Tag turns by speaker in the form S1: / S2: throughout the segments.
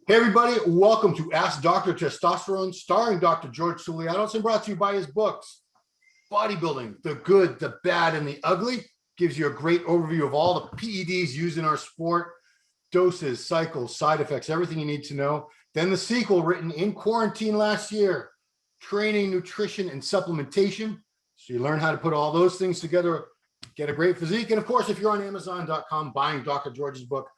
S1: Hey everybody, welcome to Ask Dr. Testosterone, starring Dr. George Tsoulianos and brought to you by his books, Bodybuilding, the Good, the Bad, and the Ugly. Gives you a great overview of all the PEDs used in our sport, doses, cycles, side effects, everything you need to know. Then the sequel, written in quarantine last year, Training, Nutrition, and Supplementation. So you learn how to put all those things together, get a great physique. And of course, if you're on Amazon.com buying Dr. George's book,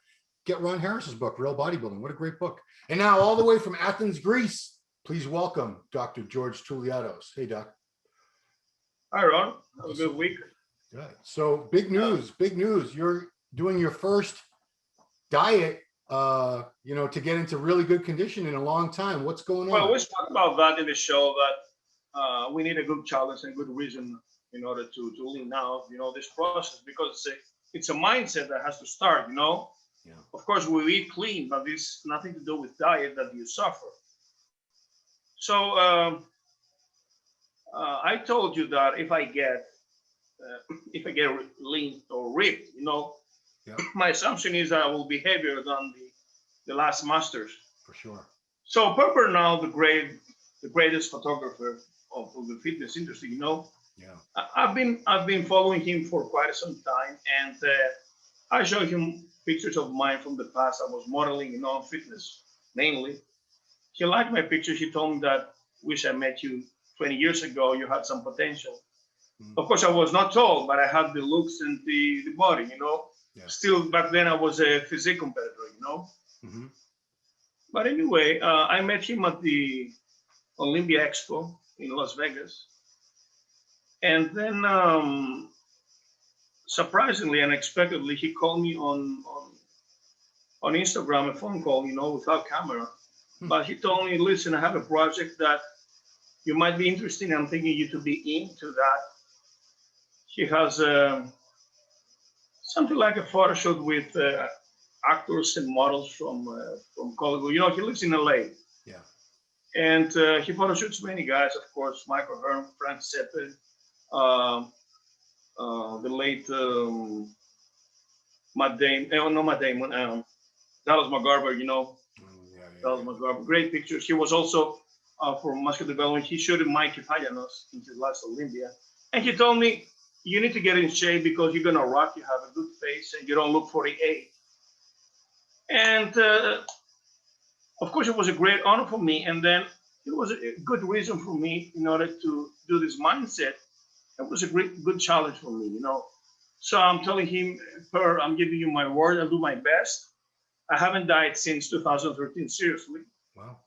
S1: get Ron Harris's book, Real Bodybuilding. What a great book. And now all the way from Athens, Greece, please welcome Dr. George Tsoulianos. Hey, Doc.
S2: Hi, Ron. Have a good week.
S1: Good. So big news. You're doing your first diet, to get into really good condition in a long time. What's going on?
S2: Well, we spoke about that in the show, that we need a good challenge and good reason in order to lean out, this process, because it's a mindset that has to start, Yeah. Of course, we eat clean, but this nothing to do with diet that you suffer. So I told you that if I get lean or ripped,
S1: Yeah.
S2: my assumption is that I will be heavier than the last masters.
S1: For sure.
S2: So Per Bernal, the greatest photographer of the fitness industry,
S1: Yeah.
S2: I've been following him for quite some time, and I showed him pictures of mine from the past. I was modeling, fitness mainly. He liked my pictures. He told me that, wish I met you 20 years ago. You had some potential. Of course, I was not tall, but I had the looks and the body,
S1: Yeah.
S2: Still, back then I was a physique competitor,
S1: Mm-hmm.
S2: But anyway, I met him at the Olympia Expo in Las Vegas. And then, surprisingly, unexpectedly, he called me on Instagram, a phone call, without camera. But he told me, listen, I have a project that you might be interested in. I'm thinking you to be into that. He has something like a photo shoot with actors and models from Hollywood. He lives in LA.
S1: Yeah.
S2: And he photo shoots many guys, of course, Michael Hearn, Frank Seppe, the late Matt Damon, Dallas McGarver, Dallas McGarver, great pictures. He was also for Muscular Development. He showed Mikey Fallanos in his last Olympia. And he told me, you need to get in shape because you're going to rock. You have a good face and you don't look 48. And of course, it was a great honor for me. And then it was a good reason for me in order to do this mindset. It was a good challenge for me, So I'm telling him, Per, I'm giving you my word. I'll do my best. I haven't dieted since 2013, seriously.
S1: Wow.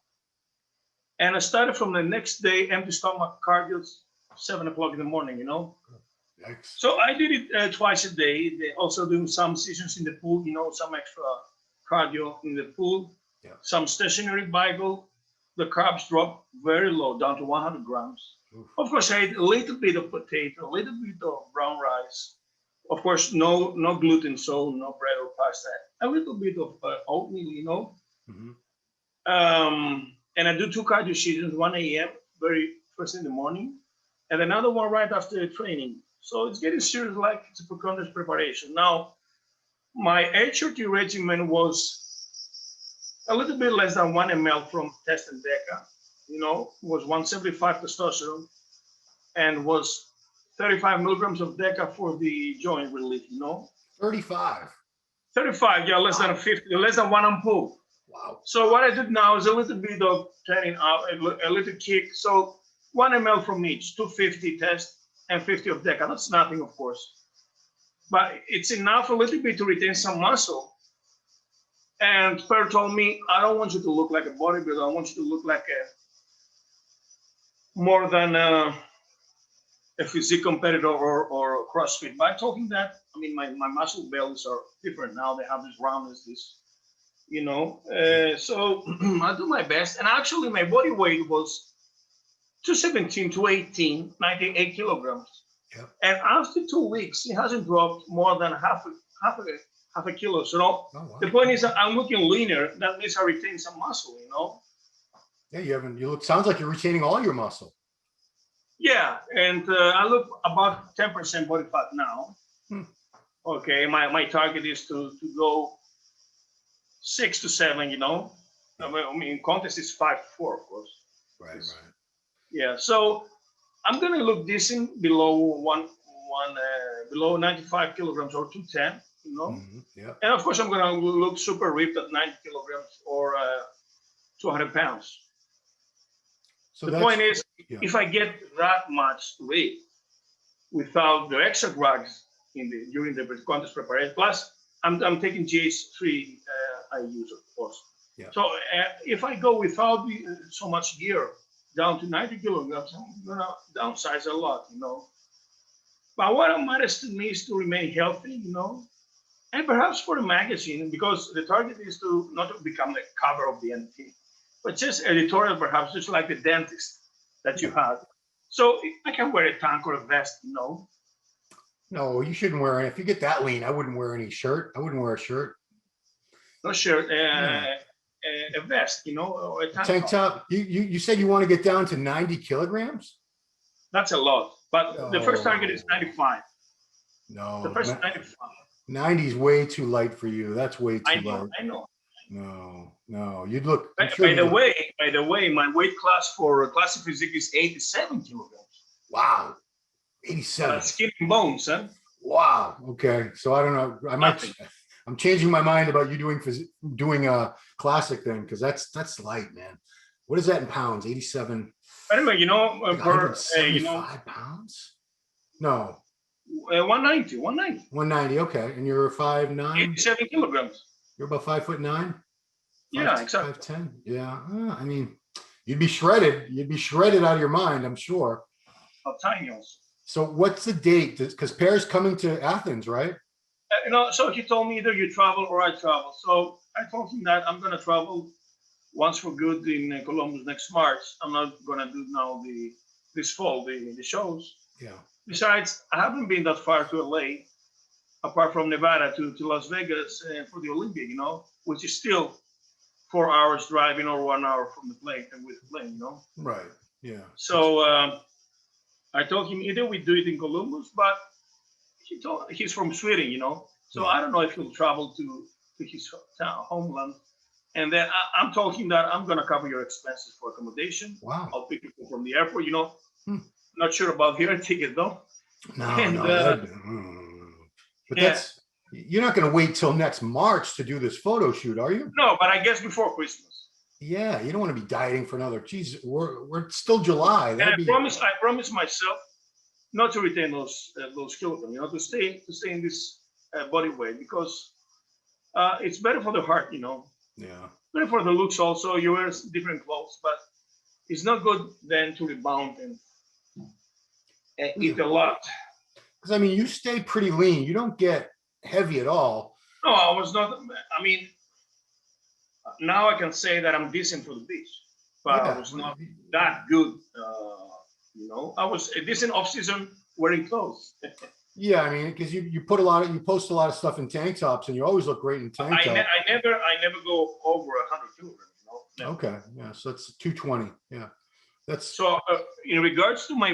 S2: And I started from the next day, empty stomach cardio, 7 o'clock in the morning,
S1: Yikes.
S2: So I did it twice a day. They also doing some sessions in the pool, some extra cardio in the pool,
S1: Yeah.
S2: some stationary Bible. The carbs dropped very low, down to 100 grams.
S1: Oof.
S2: Of course, I ate a little bit of potato, a little bit of brown rice. Of course, no gluten, so no bread or pasta. A little bit of oatmeal,
S1: Mm-hmm.
S2: And I do 2 cardio sessions, 1 a.m., very first in the morning, and another one right after the training. So it's getting serious, like it's a pre-contest preparation. Now, my HRT regimen was a little bit less than 1 ml from Test and DECA, was 175 testosterone and was 35 milligrams of DECA for the joint relief,
S1: 35.
S2: 35, yeah, less than 50, less than 1 ampoule.
S1: Wow.
S2: So what I did now is a little bit of turning out, a little kick. So 1 ml from each, 250 test and 50 of DECA. That's nothing, of course. But it's enough a little bit to retain some muscle. And Per told me, I don't want you to look like a bodybuilder. I want you to look like more than a physique competitor or CrossFit. But I told him that, my muscle belts are different now. They have this roundness, so I do my best. And actually, my body weight was 217, 218, 98 kilograms.
S1: Yep.
S2: And after 2 weeks, it hasn't dropped more than half a kilo. So
S1: Oh, wow.
S2: The point is that I'm looking leaner. That means I retain some muscle,
S1: Yeah, sounds like you're retaining all your muscle.
S2: Yeah, and I look about 10% body fat now. Okay, my target is to go 6 to 7, I mean, contest is 5'4", of course.
S1: Right.
S2: Yeah. So I'm gonna look decent below below 95 kilograms or 210. You know.
S1: Yeah.
S2: And of course, I'm gonna look super ripped at 90 kilograms or 200 pounds.
S1: So
S2: The point is,
S1: yeah.
S2: if I get that much weight without the extra drugs during the contest preparation, plus I'm taking GH3 I use, of course.
S1: Yeah.
S2: So if I go without so much gear down to 90 kilograms, I'm gonna downsize a lot, you know. But what matters to me is to remain healthy, you know, and perhaps for the magazine, because the target is to not to become the cover of the NT, but just editorial, perhaps, just like the dentist that you had. So I can wear a tank or a vest, you know.
S1: No, you shouldn't wear it. If you get that lean, I wouldn't wear any shirt. I wouldn't wear a shirt.
S2: No shirt, a vest, you know, or a
S1: Tank top. You said you want to get down to 90 kilograms?
S2: That's a lot. But the first target is 95.
S1: No.
S2: The first 95.
S1: 90 is way too light for you. That's way too light.
S2: I know.
S1: No. You'd look.
S2: By the way, my weight class for classic physique is 87 kilograms.
S1: Wow. 87.
S2: Skin and bones, huh?
S1: Wow. Okay. So I don't know. I'm changing my mind about you doing a classic thing, because that's light, man. What is that in pounds? 87.
S2: Anyway, you know, per
S1: 75 pounds? No.
S2: 190.
S1: 190. Okay. And you're 5'9"?
S2: 87 kilograms.
S1: You're about 5'9"?
S2: Yeah, exactly.
S1: 5'10". Yeah. I mean, you'd be shredded. You'd be shredded out of your mind, I'm sure.
S2: How tiny also.
S1: So what's the date? Because Per's coming to Athens, right?
S2: You know, so he told me either you travel or I travel. So I told him that I'm going to travel once for good in Columbus next March. I'm not going to do now this fall, the shows.
S1: Yeah.
S2: Besides, I haven't been that far to LA, apart from Nevada to Las Vegas for the Olympia, you know, which is still 4 hours driving or 1 hour from the plane and with the plane, you know.
S1: Right. Yeah.
S2: So I told him either we do it in Columbus, but he's from Sweden, you know. So I don't know if he'll travel to his homeland. And then I'm talking that I'm going to cover your expenses for accommodation.
S1: Wow.
S2: I'll pick you from the airport, you know. Not sure about the air ticket, though.
S1: No. But you're not going to wait till next March to do this photo shoot, are you?
S2: No, but I guess before Christmas.
S1: Yeah, you don't want to be dieting for another. Geez, we're still July.
S2: And I promise myself not to retain those kilograms, you know, to stay in this body weight, because it's better for the heart, you know.
S1: Yeah.
S2: Better for the looks also. You wear different clothes, but it's not good then to rebound and eat a lot.
S1: Because I mean, you stay pretty lean. You don't get heavy at all.
S2: No, I was not. I mean, now I can say that I'm decent for the beach, but I was not that good. You know, I was a decent off season wearing clothes.
S1: Yeah, I mean, because you post a lot of stuff in tank tops, and you always look great in tank tops.
S2: I never go over 100 kilograms. You know? Never.
S1: Okay, yeah, so that's 220. Yeah, that's
S2: so. In regards to my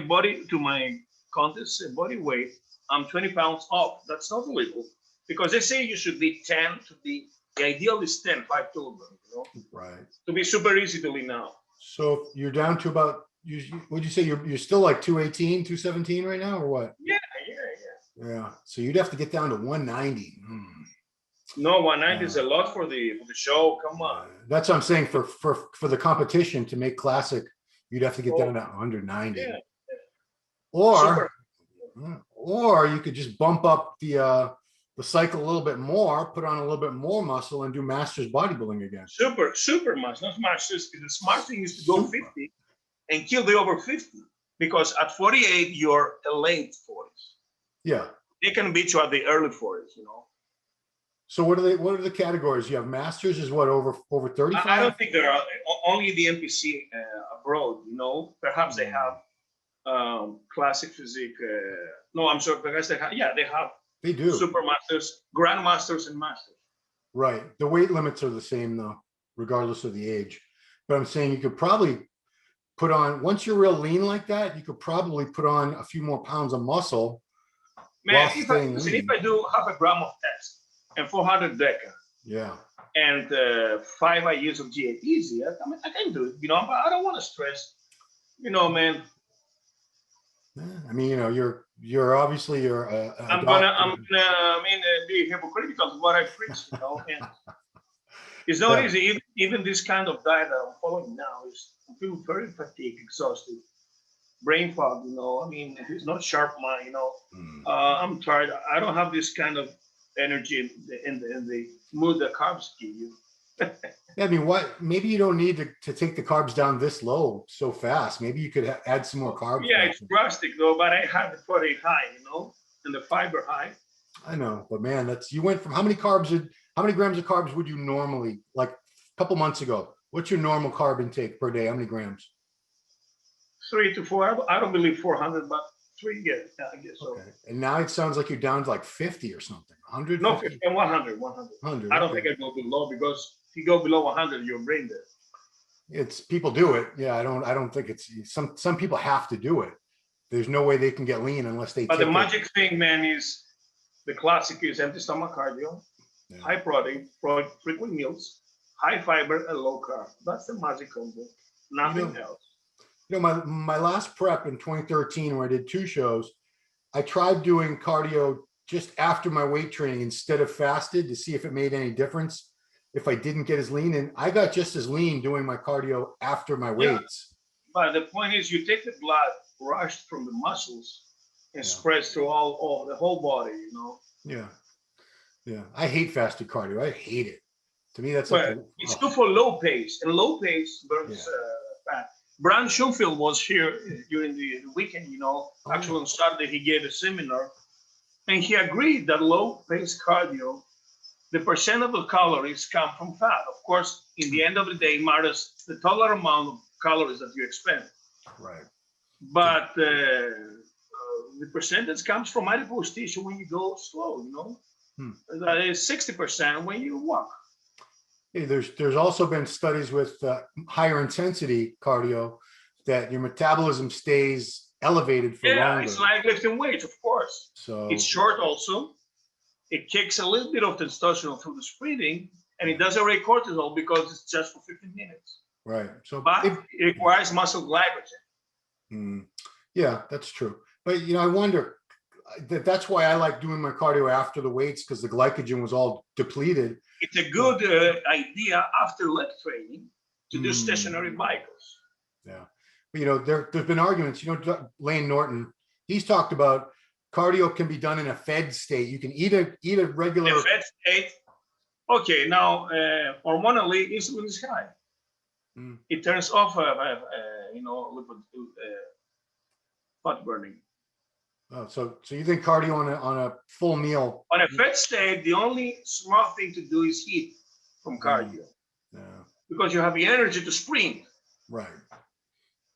S2: contest body weight, I'm 20 pounds off. That's not illegal, because they say you should be 10 to be. The ideal is 5 kilograms. You know,
S1: right. To
S2: be super easy to lean now.
S1: So you're down to about. Would you say you're still like 218, 217 right now, or what?
S2: Yeah.
S1: Yeah. So you'd have to get down to 190.
S2: No, 190 is a lot for the show. Come on.
S1: That's what I'm saying. For the competition to make classic, you'd have to get down to 190.
S2: Yeah.
S1: Or you could just bump up the cycle a little bit more, put on a little bit more muscle, and do masters bodybuilding again.
S2: Super masters, not masters. The smart thing is to go 50 and kill the over 50, because at 48 you're a late 40s.
S1: Yeah,
S2: they can beat you at the early 40s, you know.
S1: So what are the categories? You have masters is what, over 35?
S2: I don't think there are only the NPC abroad, you know. Perhaps they have classic physique. No, I'm sorry, because they do super masters, grandmasters, and masters.
S1: Right. The weight limits are the same though, regardless of the age. But I'm saying you could probably put on, once you're real lean like that, you could probably put on a few more pounds of muscle.
S2: Man, if I do half a gram of test and 400 deca, and 5 IUs of GAPZ. I mean, I can do it, you know, but I don't want to stress, you know, man.
S1: Yeah, I mean, you know, you're obviously a
S2: I'm
S1: doctor.
S2: gonna be hypocritical to what I preach, you know, and it's not
S1: Yeah.
S2: easy. Even this kind of diet that I'm following now is I feel very fatigued, exhausted, brain fog, you know. I mean, it's not sharp mind, you know. I'm tired. I don't have this kind of energy in the mood that carbs give you.
S1: Yeah, I mean, what? Maybe you don't need to take the carbs down this low so fast. Maybe you could add some more carbs.
S2: Yeah,
S1: back
S2: it's
S1: in.
S2: drastic though, but I have the protein high, you know, and the fiber high.
S1: I know, but man, that's you went from how many grams of carbs would you normally like a couple months ago? What's your normal carb intake per day? How many grams?
S2: 3 to 4. I don't believe 400, but 3. Yeah, I guess so.
S1: Okay, and now it sounds like you're down to like 50 or something. 100,
S2: No,
S1: 50?
S2: 100.
S1: 100.
S2: I don't
S1: Okay.
S2: think I go below because if you go below 100, you're brain dead.
S1: It's people do it. Yeah, I don't think it's some people have to do it. There's no way they can get lean unless they
S2: But the
S1: take
S2: magic thing, man, is the classic is empty stomach cardio, high protein, frequent meals, high fiber, and low carb. That's the magic combo. Nothing else.
S1: You know, my last prep in 2013, where I did 2 shows, I tried doing cardio just after my weight training instead of fasted to see if it made any difference. If I didn't get as lean, and I got just as lean doing my cardio after my weights.
S2: But the point is, you take the blood rushed from the muscles and spreads through all the whole body, you know.
S1: Yeah. I hate fasted cardio. I hate it. To me, that's like
S2: it's good for low pace, and low pace burns fat. Brian Schoenfield was here during the weekend, you know. Actually, on Saturday, he gave a seminar, and he agreed that low pace cardio, the percent of the calories come from fat. Of course, in the end of the day, matters the total amount of calories that you expend.
S1: Right.
S2: But the percentage comes from adipose tissue when you go slow, you know. That is 60% when you walk.
S1: Hey, there's also been studies with higher intensity cardio that your metabolism stays elevated for longer.
S2: Yeah, it's like lifting weights, of course.
S1: So
S2: it's short also. It kicks a little bit of testosterone through the breathing, and it doesn't raise cortisol because it's just for 15 minutes.
S1: Right. So,
S2: but it requires muscle glycogen.
S1: Yeah, that's true. But you know, I wonder that's why I like doing my cardio after the weights because the glycogen was all depleted.
S2: It's a good idea after leg training to do stationary cycles.
S1: Yeah, but you know, there's been arguments. You know, Lane Norton, he's talked about cardio can be done in a fed state. You can eat a regular
S2: fed state. Okay, now hormonally, insulin is high. It turns off, you know, lipid fat burning.
S1: Oh, so you think cardio on a full meal?
S2: On a fed state, the only smart thing to do is heat from cardio.
S1: Yeah.
S2: Because you have the energy to sprint.
S1: Right.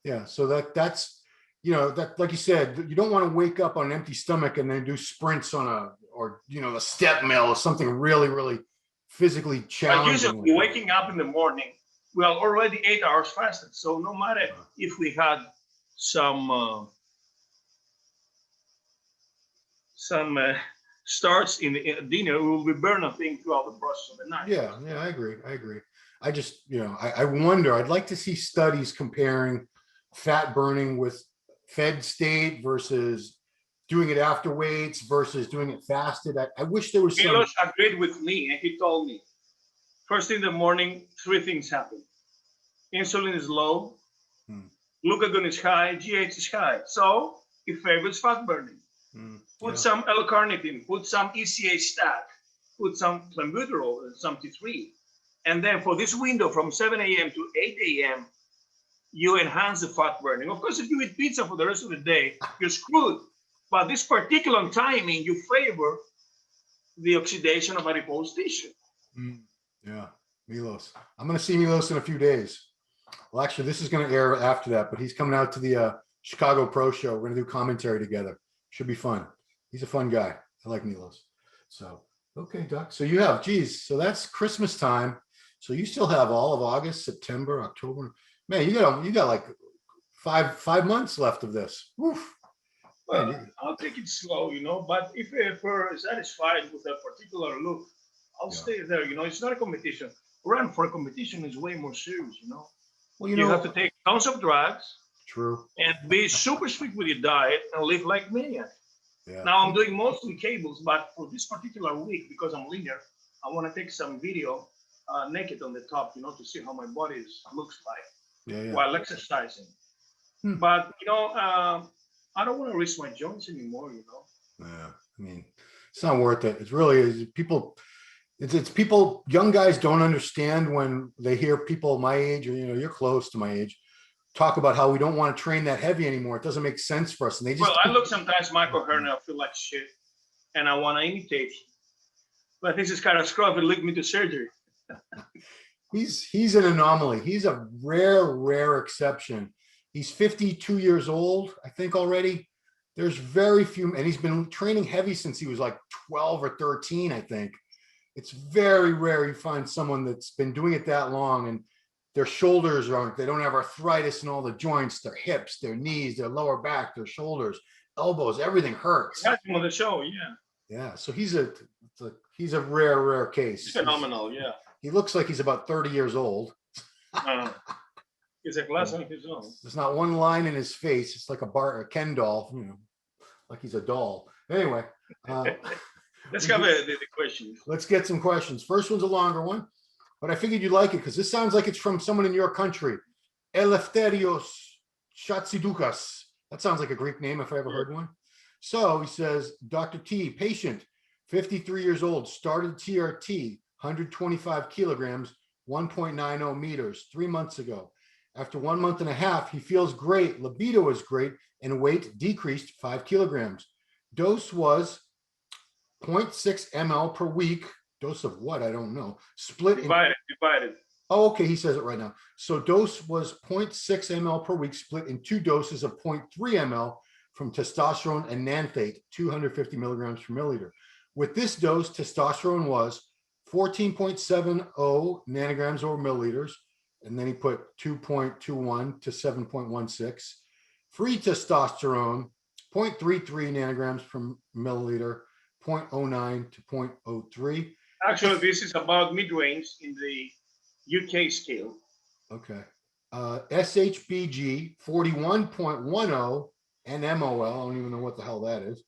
S1: Yeah. So that's, you know, that, like you said, you don't want to wake up on an empty stomach and then do sprints on a step mill or something really, really physically challenging.
S2: Usually waking up in the morning, we are already 8 hours fasted. So no matter if we had some starts in the dinner, we will be burning things throughout the process of the night.
S1: Yeah, I agree. I just, you know, I wonder, I'd like to see studies comparing fat burning with fed state versus doing it after weights versus doing it fasted. I wish there was some.
S2: Milos agreed with me, and he told me, first thing in the morning, 3 things happen. Insulin is low, glucagon is high, GH is high. So it favors fat burning. Put some L-carnitine, put some ECA stack, put some clenbuterol and some T3. And then for this window from 7 a.m. to 8 a.m., you enhance the fat burning. Of course, if you eat pizza for the rest of the day, you're screwed. But this particular timing, you favor the oxidation of adipose tissue.
S1: Yeah, Milos. I'm going to see Milos in a few days. Well, actually, this is going to air after that, but he's coming out to the Chicago Pro Show. We're going to do commentary together. Should be fun. He's a fun guy. I like Milos. So, okay, Doc. So you have, geez, so that's Christmas time. So you still have all of August, September, October. Man, you got like five months left of this. Oof.
S2: Well, I'll take it slow, you know, but if you're satisfied with a particular look, I'll stay there. You know, it's not a competition. Run for a competition is way more serious, you know.
S1: Well,
S2: You have to take tons of drugs
S1: true.
S2: and be super strict with your diet and live like maniac.
S1: Yeah.
S2: Now I'm doing mostly cables, but for this particular week, because I'm linear, I want to take some video naked on the top, you know, to see how my body looks like while exercising. But, you know, I don't want to risk my joints anymore, you know.
S1: Yeah. I mean, it's not worth it. It's really people. It's people, young guys don't understand when they hear people my age, or, you know, you're close to my age, talk about how we don't want to train that heavy anymore. It doesn't make sense for us. And they just,
S2: well, I look sometimes, Michael Herner, I feel like shit, and I want to imitate. But this is catastrophic. Lead me to surgery.
S1: he's an anomaly. He's a rare exception. He's 52 years old, I think already. There's very few, and he's been training heavy since he was like 12 or 13, I think. It's very rare you find someone that's been doing it that long and their shoulders they don't have arthritis in all the joints, their hips, their knees, their lower back, their shoulders, elbows, everything hurts.
S2: That's on the show, yeah.
S1: Yeah, so he's a rare case.
S2: He's phenomenal, yeah.
S1: He looks like he's about 30 years old.
S2: He's a glass on his own.
S1: There's not one line in his face. It's like a Ken doll, you know, like he's a doll. Anyway.
S2: Let's have the questions.
S1: Let's get some questions. First one's a longer one, but I figured you'd like it because this sounds like it's from someone in your country. Eleftherios Chatzidoukas. That sounds like a Greek name if I ever heard one. So he says, Dr. T, patient, 53 years old, started TRT, 125 kilograms, 1.90 meters, 3 months ago. After 1 month and a half, he feels great. Libido is great and weight decreased 5 kilograms. Dose was 0.6 ml per week. Dose of what? I don't know. Divided. Oh, okay. He says it right now. So dose was 0.6 ml per week, split in 2 doses of 0.3 ml from testosterone and enanthate, 250 milligrams per milliliter. With this dose, testosterone was 14.70 nanograms over milliliters. And then he put 2.21 to 7.16. Free testosterone, 0.33 nanograms per milliliter, 0.09 to 0.03.
S2: Actually, this is about mid-range in the UK scale.
S1: Okay. SHBG, 41.10 nmol. I don't even know what the hell that is.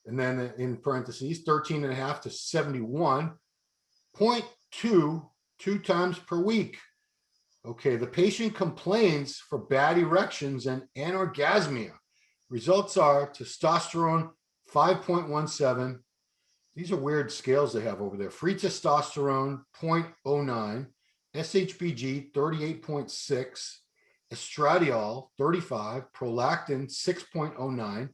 S1: And then in parentheses, 13.5 to 71. 0.2, 2 times per week. Okay, the patient complains for bad erections and anorgasmia. Results are testosterone 5.17. These are weird scales they have over there. Free testosterone 0.09, SHBG 38.6, Estradiol 35, Prolactin 6.09,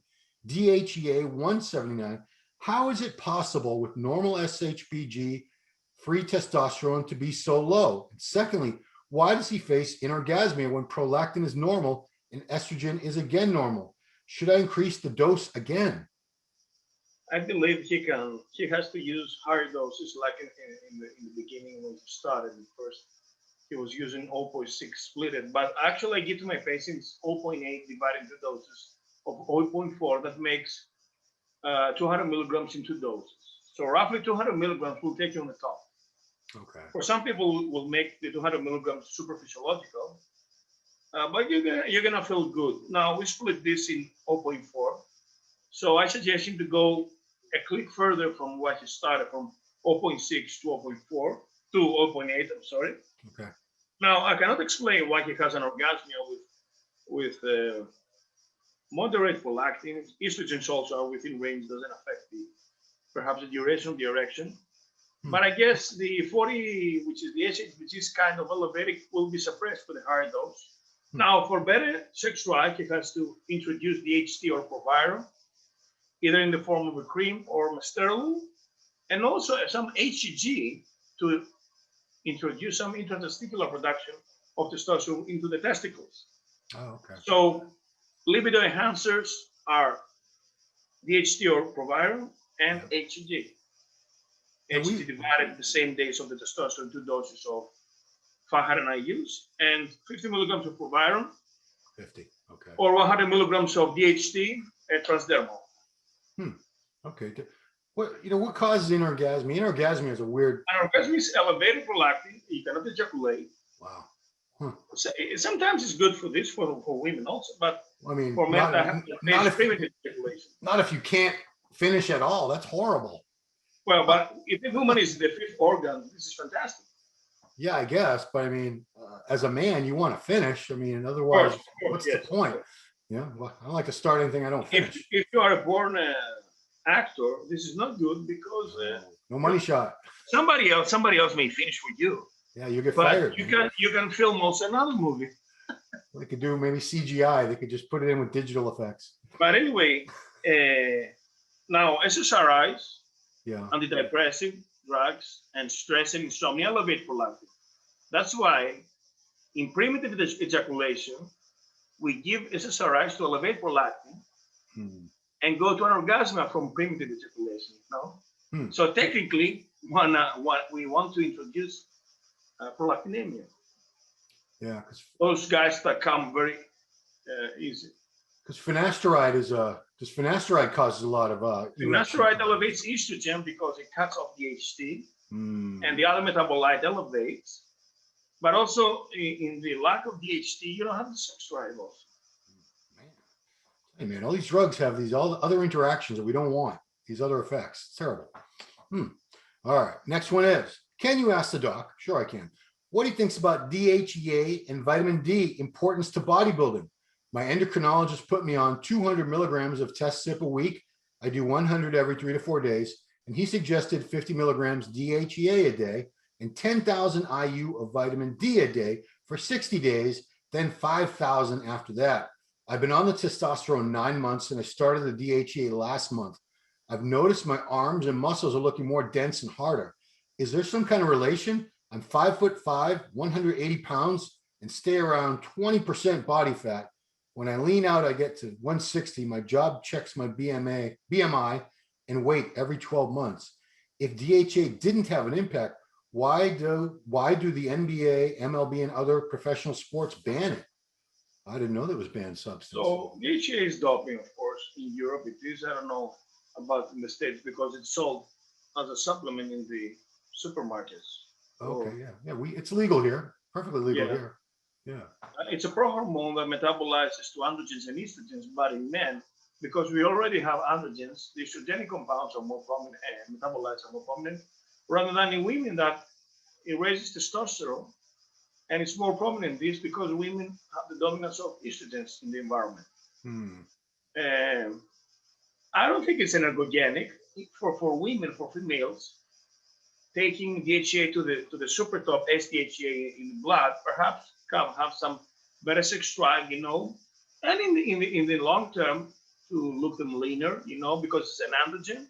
S1: DHEA 179. How is it possible with normal SHBG free testosterone to be so low? And secondly, why does he face anorgasmia when prolactin is normal and estrogen is again normal? Should I increase the dose again?
S2: I believe he has to use higher doses, like in the beginning when he started. First, he was using 0.6 splitted, but actually I give to my patients 0.8 divided into doses of 0.4. That makes 200 milligrams in 2 doses. So roughly 200 milligrams will take you on the top.
S1: Okay.
S2: For some people, will make the 200 milligrams super physiological, but you're gonna feel good. Now we split this in 0.4, so I suggest him to go a click further from what he started, from 0.6 to 0.4 to 0.8. I'm sorry.
S1: Okay.
S2: Now I cannot explain why he has an orgasmia with moderate prolactin. Estrogens also are within range, doesn't affect perhaps the duration of the erection. But I guess the 40, which is the SHBG, is kind of elevated, will be suppressed for the higher dose. Now, for better sex drive, he has to introduce DHT or Proviron, either in the form of a cream or Estradiol, and also some HCG to introduce some intratesticular production of testosterone into the testicles.
S1: Oh, okay.
S2: So libido enhancers are DHT or Proviron and HCG. HCG divided the same days of the testosterone, 2 doses of 500 IUs and 50 milligrams of Proviron.
S1: 50, okay.
S2: Or 100 milligrams of DHT and transdermal.
S1: Okay. what causes anorgasmia? Anorgasmia is a weird.
S2: Anorgasmia is elevated prolactin. You cannot ejaculate.
S1: Wow. Huh.
S2: So sometimes it's good for women also, but
S1: I mean,
S2: for men that have primitive ejaculation.
S1: Not if you can't finish at all. That's horrible.
S2: Well, but if the woman is the fifth organ, this is fantastic.
S1: Yeah, I guess. But I mean, as a man, you want to finish. I mean, otherwise,
S2: Of course,
S1: what's
S2: yes,
S1: the point? Yeah, well, I don't like to start anything I don't finish.
S2: If you are a born actor, this is not good because
S1: no money shot.
S2: Somebody else may finish for you.
S1: Yeah, you get
S2: But
S1: fired.
S2: you can film also another movie.
S1: They could do maybe CGI. They could just put it in with digital effects.
S2: But anyway, now SSRIs,
S1: yeah,
S2: antidepressive drugs, and stress and insomnia elevate prolactin. That's why in primitive ejaculation, we give SSRIs to elevate prolactin and go to anorgasmia from primitive ejaculation. No? So technically, what we want to introduce prolactinemia.
S1: Yeah,
S2: those guys that come very easy.
S1: Because finasteride is finasteride causes a lot of
S2: finasteride elevates estrogen because it cuts off DHT, and the other metabolite elevates. But also in the lack of DHT, you don't have the sex drive also.
S1: Hey man, all these drugs have these all other interactions that we don't want. These other effects. It's terrible. All right. Next one is, can you ask the doc? Sure I can. What he thinks about DHEA and vitamin D importance to bodybuilding. My endocrinologist put me on 200 milligrams of test sip a week. I do 100 every 3 to 4 days. And he suggested 50 milligrams DHEA a day and 10,000 IU of vitamin D a day for 60 days, then 5,000 after that. I've been on the testosterone 9 months and I started the DHEA last month. I've noticed my arms and muscles are looking more dense and harder. Is there some kind of relation? I'm 5'5", 180 pounds, and stay around 20% body fat. When I lean out, I get to 160. My job checks my BMI and weight every 12 months. If DHA didn't have an impact, why do the NBA, MLB, and other professional sports ban it? I didn't know that was banned substance.
S2: So DHA is doping, of course. In Europe, it is. I don't know about in the States because it's sold as a supplement in the supermarkets.
S1: Okay, yeah. It's legal here, perfectly legal here. Yeah.
S2: It's a prohormone that metabolizes to androgens and estrogens, but in men, because we already have androgens, the estrogenic compounds are more prominent and metabolites are more prominent, rather than in women that it raises testosterone, and it's more prominent in this because women have the dominance of estrogens in the environment. I don't think it's energogenic for women, for females. Taking DHEA to the super top SDHEA in the blood, perhaps can have some better sex drive, and in the long term to look them leaner, because it's an androgen.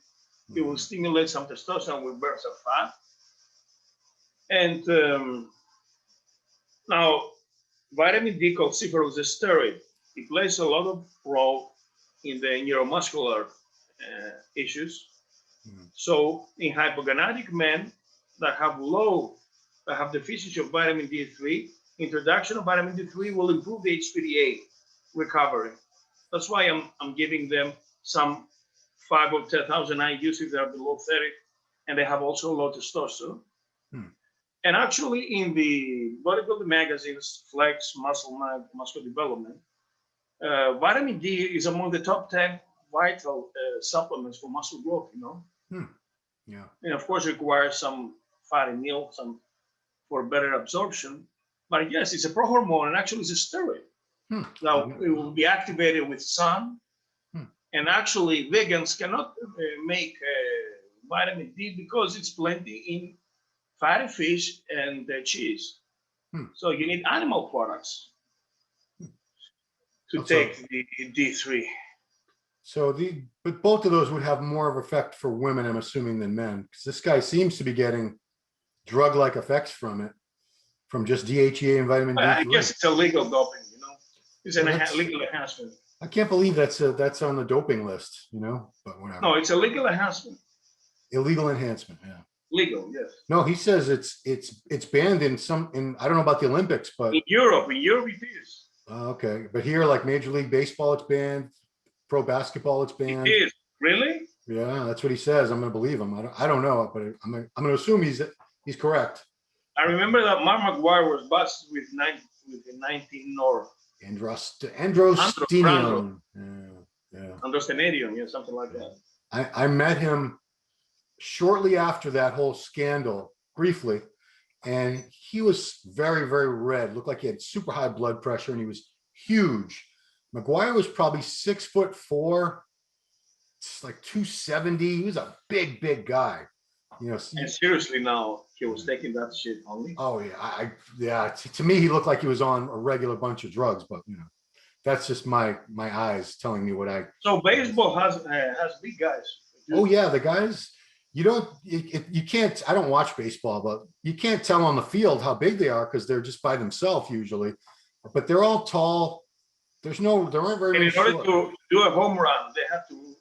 S2: It will stimulate some testosterone with burn some fat. And now vitamin D calciferol is a steroid. It plays a lot of role in the neuromuscular issues. So in hypogonadic men that have deficiency of vitamin D3, introduction of vitamin D3 will improve the HPDA recovery. That's why I'm giving them some 5 or 10,000 IUs if they're below 30, and they have also low testosterone. And actually in the bodybuilding magazines, Flex, Muscle Mag, Muscular Development, vitamin D is among the top 10 vital supplements for muscle growth,
S1: Yeah.
S2: And of course, it requires some fatty meal, some for better absorption. But yes, it's a prohormone, and actually it's a steroid. Now, it will be activated with sun. And actually, vegans cannot make vitamin D because it's plenty in fatty fish and cheese. So you need animal products to take the D3.
S1: So but both of those would have more of effect for women, I'm assuming, than men, because this guy seems to be getting drug-like effects from it, from just DHEA and vitamin D3.
S2: I guess it's a legal doping, It's a legal enhancement.
S1: I can't believe that's on the doping list, but whatever.
S2: No, it's a legal enhancement.
S1: Illegal enhancement, yeah.
S2: Legal, yes.
S1: No, he says it's banned in I don't know about the Olympics, but
S2: in Europe it is.
S1: Okay, but here, like Major League Baseball, it's banned. Pro basketball, it's banned.
S2: It is. Really?
S1: Yeah, that's what he says. I'm going to believe him. I don't know, but I'm going to assume he's correct.
S2: I remember that Mark McGuire was busted with 19 or
S1: Androstenium. Yeah.
S2: androstenedium, yeah, something like that.
S1: I met him shortly after that whole scandal, briefly, and he was very, very red. Looked like he had super high blood pressure, and he was huge. McGuire was probably 6'4", like 270. He was a big, big guy. You know.
S2: And seriously, now he was taking that shit only.
S1: Oh yeah, to me, he looked like he was on a regular bunch of drugs, but you know, that's just my eyes telling me what I.
S2: So baseball has big guys.
S1: Oh yeah, the guys. You can't. I don't watch baseball, but you can't tell on the field how big they are because they're just by themselves usually. But they're all tall. There aren't very many.
S2: And in order to do a home run, they have to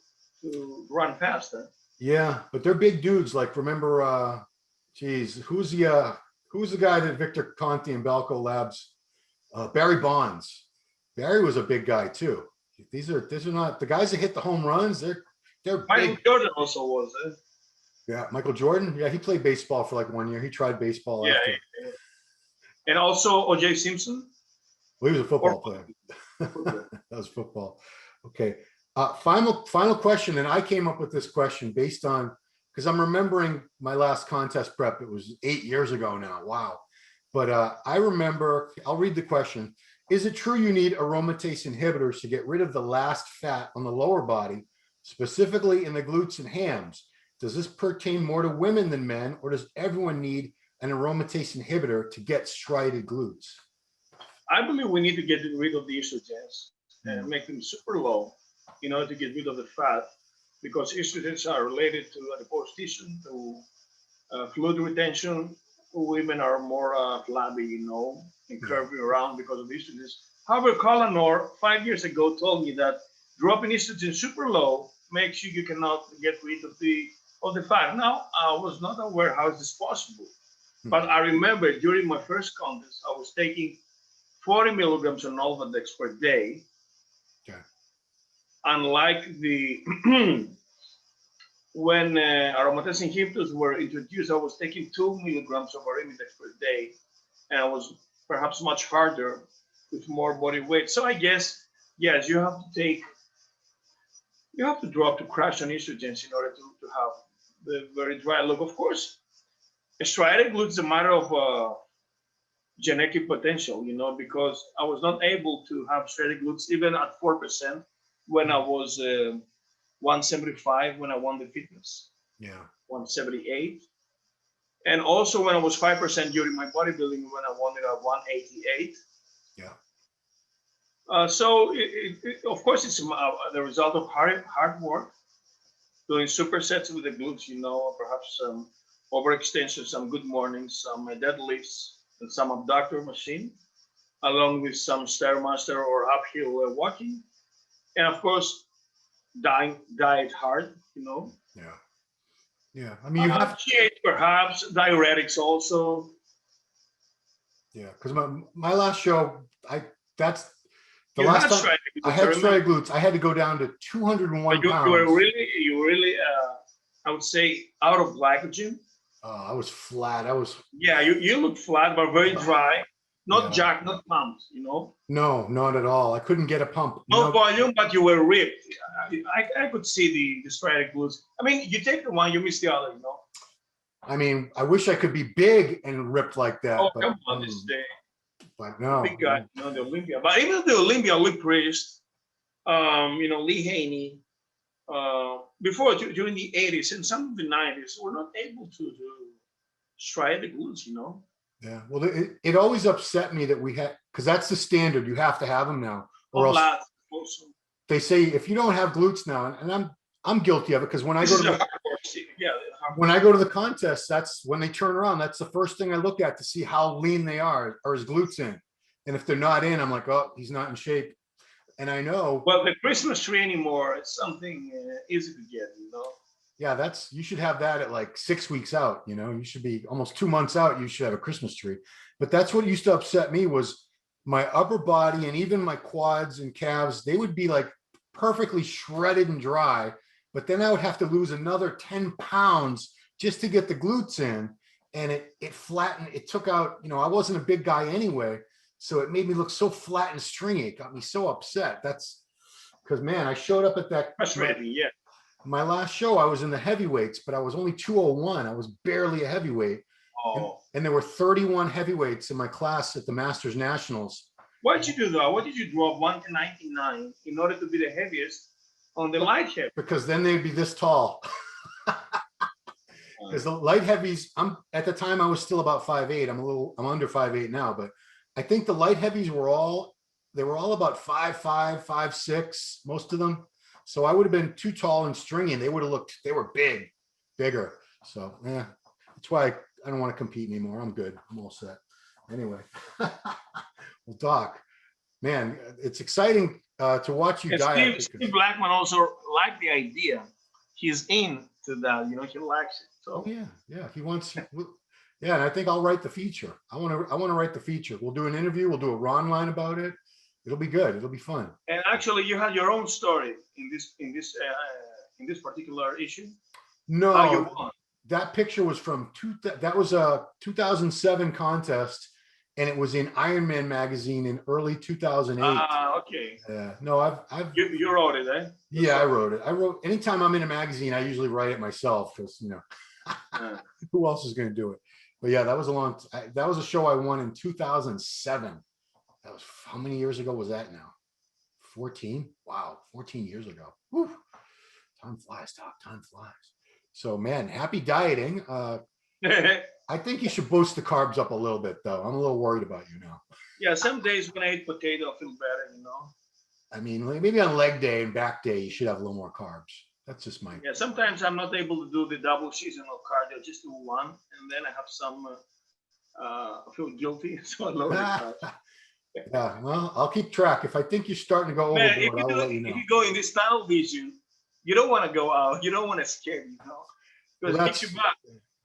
S2: run faster.
S1: Yeah, but they're big dudes. Like remember, who's the guy that Victor Conti and Balco Labs? Barry Bonds. Barry was a big guy too. These are not the guys that hit the home runs. They're
S2: Michael
S1: big.
S2: Jordan also was.
S1: Yeah, Michael Jordan. Yeah, he played baseball for like 1 year. He tried baseball.
S2: Yeah,
S1: after.
S2: and also O.J. Simpson.
S1: Well, he was a football player. That was football. Okay. Final question, and I came up with this question based on because I'm remembering my last contest prep. It was 8 years ago now. Wow. But I remember. I'll read the question. Is it true you need aromatase inhibitors to get rid of the last fat on the lower body, specifically in the glutes and hams? Does this pertain more to women than men, or does everyone need an aromatase inhibitor to get striated glutes?
S2: I believe we need to get rid of the estrogens and make them super low in order to get rid of the fat, because estrogens are related to adipose tissue, to fluid retention. Women are more flabby, and curvy around because of estrogens. However, Colonor 5 years ago told me that dropping estrogen super low makes you cannot get rid of the fat. Now, I was not aware how is this possible, but I remember during my first contest, I was taking 40 milligrams of Nolvadex per day.
S1: Okay.
S2: Unlike when aromatase inhibitors were introduced, I was taking 2 milligrams of Arimidex per day, and I was perhaps much harder with more body weight. So I guess, yes, you have to drop to crash on estrogens in order to have the very dry look. Of course, striated glutes is a matter of genetic potential, because I was not able to have striated glutes even at 4% when I was 175 when I won the fitness.
S1: Yeah.
S2: 178. And also when I was 5% during my bodybuilding when I won it at 188.
S1: Yeah.
S2: So of course it's the result of hard work, doing supersets with the glutes, perhaps some overextension, some good mornings, some deadlifts, and some abductor machine, along with some Stairmaster or uphill walking. And of course, diet hard,
S1: Yeah. Yeah. I mean, you have
S2: GH perhaps, diuretics also.
S1: Yeah, because my last show, that's the
S2: You
S1: last
S2: had
S1: time I had striated glutes. I had to go down to 201
S2: But
S1: pounds.
S2: you were really, I would say, out of glycogen.
S1: I was flat.
S2: Yeah, you look flat, but very dry. Not jacked, not pumped,
S1: No, not at all. I couldn't get a pump.
S2: No volume, but you were ripped. I could see the striated glutes. I mean, you take the one, you miss the other,
S1: I mean, I wish I could be big and ripped like that.
S2: Oh,
S1: but,
S2: come on, this day.
S1: But no.
S2: Big guy, the Olympia. But even the Olympia, Luke Priest, Lee Haney, before during the 80s and some of the 90s, were not able to do striated glutes,
S1: Yeah, well, it always upset me that we had, because that's the standard. You have to have them now, or else
S2: also.
S1: They say if you don't have glutes now, and I'm guilty of it because when I go to the contest, that's when they turn around. That's the first thing I look at to see how lean they are. Are his glutes in? And if they're not in, I'm like, oh, he's not in shape. And I know.
S2: Well, the Christmas tree anymore, it's something easy to get,
S1: Yeah, you should have that at like 6 weeks out. You should be almost 2 months out. You should have a Christmas tree. But that's what used to upset me was my upper body and even my quads and calves. They would be like perfectly shredded and dry. but then I would have to lose another 10 pounds just to get the glutes in. And it flattened, it took out, you know, I wasn't a big guy anyway. So it made me look so flat and stringy. It got me so upset. That's because, man, I showed up at that.
S2: Frustrating, yeah.
S1: My last show, I was in the heavyweights, but I was only 201. I was barely a heavyweight.
S2: Oh.
S1: And there were 31 heavyweights in my class at the Masters Nationals.
S2: What did you do though? What did you drop 1 to 99 in order to be the heaviest on the light heavy?
S1: Because then they'd be this tall. Because the light heavies, at the time I was still about 5'8". I'm under 5'8" now, but I think the light heavies were all about 5'5", 5'6", most of them. So I would have been too tall and stringy, and they were bigger. So yeah, that's why I don't want to compete anymore. I'm good. I'm all set. Anyway, well, Doc, man, it's exciting to watch you diet.
S2: Steve Blackman also liked the idea. He's into that, you know, he likes it. So
S1: yeah, he wants. Yeah, and I think I'll write the feature. I want to write the feature. We'll do an interview. We'll do a Ron line about it. It'll be good. It'll be fun.
S2: And actually, you had your own story in this particular issue.
S1: No, that picture was from that was a 2007 contest, and it was in Ironman magazine in early 2008.
S2: Okay.
S1: Yeah. No,
S2: you wrote it, eh?
S1: Yeah, I wrote it. Anytime I'm in a magazine, I usually write it myself because, you know, who else is going to do it? But yeah, that was a show I won in 2007. That was, how many years ago was that now? 14? Wow, 14 years ago. Whew. Time flies, Doc. Time flies. So, man, happy dieting. I think you should boost the carbs up a little bit, though. I'm a little worried about you now.
S2: Yeah, some days when I eat potato, I feel better, you know.
S1: I mean, maybe on leg day and back day, you should have a little more carbs. That's just my.
S2: Yeah, sometimes I'm not able to do the double seasonal cardio, just do one, and then I have some. I feel guilty, so I lower the carbs.
S1: Yeah, well, I'll keep track. If I think you're starting to go overboard, I'll let you know.
S2: If you go in this tunnel vision, you don't want to go out. You don't want to escape, you know, because it kicks you back.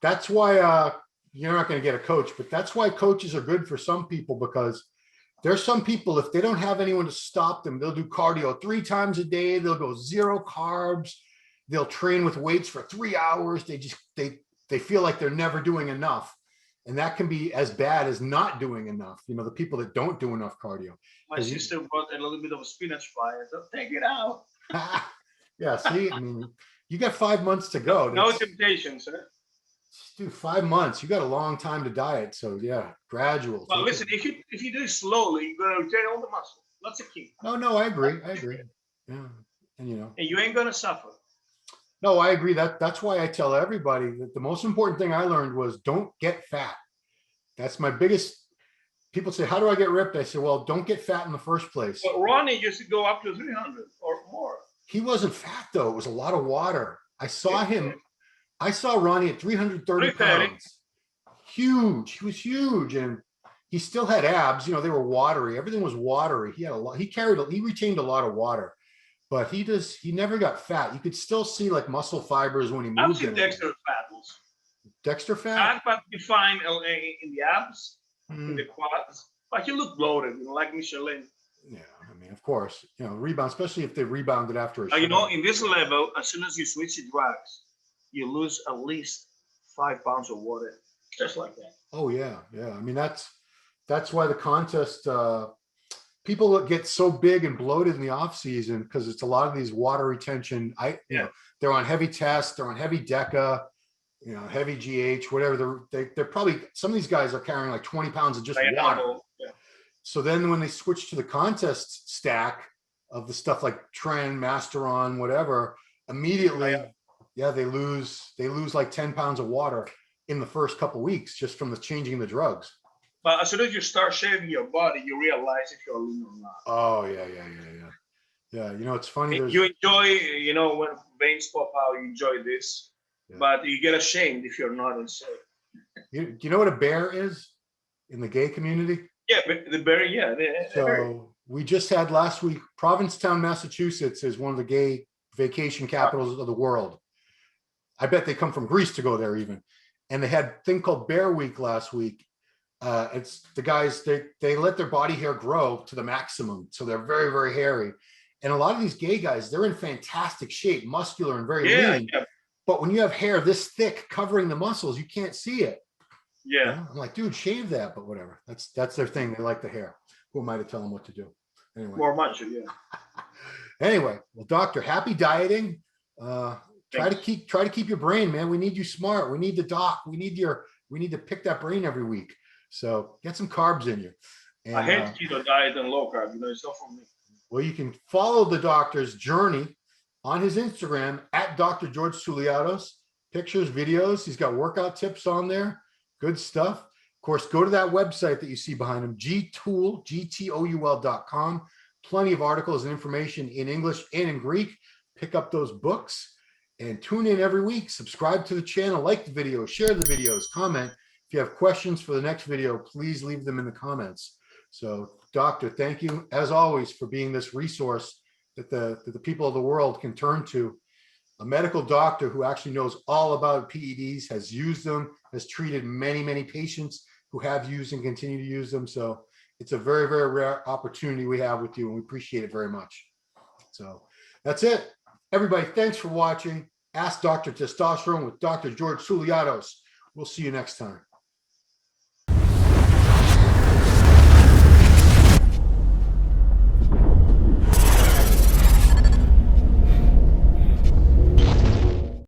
S1: That's why you're not going to get a coach, but that's why coaches are good for some people, because there's some people, if they don't have anyone to stop them, they'll do cardio 3 times a day. They'll go 0 carbs. They'll train with weights for 3 hours. They feel like they're never doing enough. And that can be as bad as not doing enough. You know, the people that don't do enough cardio.
S2: My sister brought a little bit of a spinach fry. I thought, take it out.
S1: Yeah, see, I mean, you got 5 months to go.
S2: No temptation, sir.
S1: Dude, 5 months. You got a long time to diet. So yeah, gradual.
S2: Well, listen, if you do it slowly, you're gonna retain all the muscle. That's the key.
S1: No, I agree. Yeah, and you know.
S2: And you ain't gonna suffer.
S1: No, I agree. That's why I tell everybody that the most important thing I learned was don't get fat. That's my biggest. People say, how do I get ripped? I say, well, don't get fat in the first place.
S2: But Ronnie used to go up to 300 or more.
S1: He wasn't fat though. It was a lot of water. I saw Ronnie at 330 pounds. Huge. He was huge. And he still had abs. You know, they were watery. Everything was watery. He had a lot. He retained a lot of water. But he never got fat. You could still see like muscle fibers when he moved.
S2: I've seen Dexter fat.
S1: Dexter fat?
S2: Fat defined in the abs, in the quads. But you look bloated, you know, like Michelin.
S1: Yeah, I mean, of course, you know, rebound, especially if they rebounded after a show.
S2: You know, in this level, as soon as you switch to drugs, you lose at least 5 pounds of water, just like that.
S1: Oh yeah. I mean, that's why the contest. People get so big and bloated in the off season because it's a lot of these water retention. You know, they're on heavy tests, they're on heavy DECA, you know, heavy GH, whatever. They're probably, some of these guys are carrying like 20 pounds of just water.
S2: Yeah.
S1: So then when they switch to the contest stack of the stuff like Tren, Masteron, whatever, immediately, they lose like 10 pounds of water in the first couple of weeks just from the changing the drugs.
S2: But as soon as you start shaving your body, you realize if you're lean or not.
S1: Oh, yeah. Yeah, you know, it's funny.
S2: You enjoy, you know, when veins pop out, you enjoy this. Yeah. But you get ashamed if you're not in shape.
S1: Do you know what a bear is in the gay community?
S2: Yeah, the bear, yeah.
S1: So we just had last week, Provincetown, Massachusetts is one of the gay vacation capitals of the world. I bet they come from Greece to go there even. And they had a thing called Bear Week last week. It's the guys, they let their body hair grow to the maximum. So they're very, very hairy. And a lot of these gay guys, they're in fantastic shape, muscular and very
S2: Yeah,
S1: lean.
S2: yeah,
S1: But when you have hair this thick covering the muscles, you can't see it.
S2: yeah.
S1: You know? I'm like, dude, shave that, but whatever. That's their thing. They like the hair. Who am I to tell them what to do? Anyway.
S2: More macho, yeah.
S1: Anyway, well, doctor, happy dieting. Try to keep your brain, man. We need you smart. We need the doc. We need to pick that brain every week. So get some carbs in you. And,
S2: I hate keto diet and low carb. You know, it's not for me.
S1: well, you can follow the doctor's journey on his Instagram at Dr. George Tsouliados. Pictures, videos. He's got workout tips on there. Good stuff. Of course, go to that website that you see behind him, gtoul.com. Plenty of articles and information in English and in Greek. Pick up those books and tune in every week. Subscribe to the channel, like the video, share the videos, comment. If you have questions for the next video, please leave them in the comments. So, doctor, thank you as always for being this resource that the people of the world can turn to. A medical doctor who actually knows all about PEDs, has used them, has treated many, many patients who have used and continue to use them. So it's a very, very rare opportunity we have with you, and we appreciate it very much. So that's it. Everybody, thanks for watching. Ask Dr. Testosterone with Dr. George Tsouliados. We'll see you next time.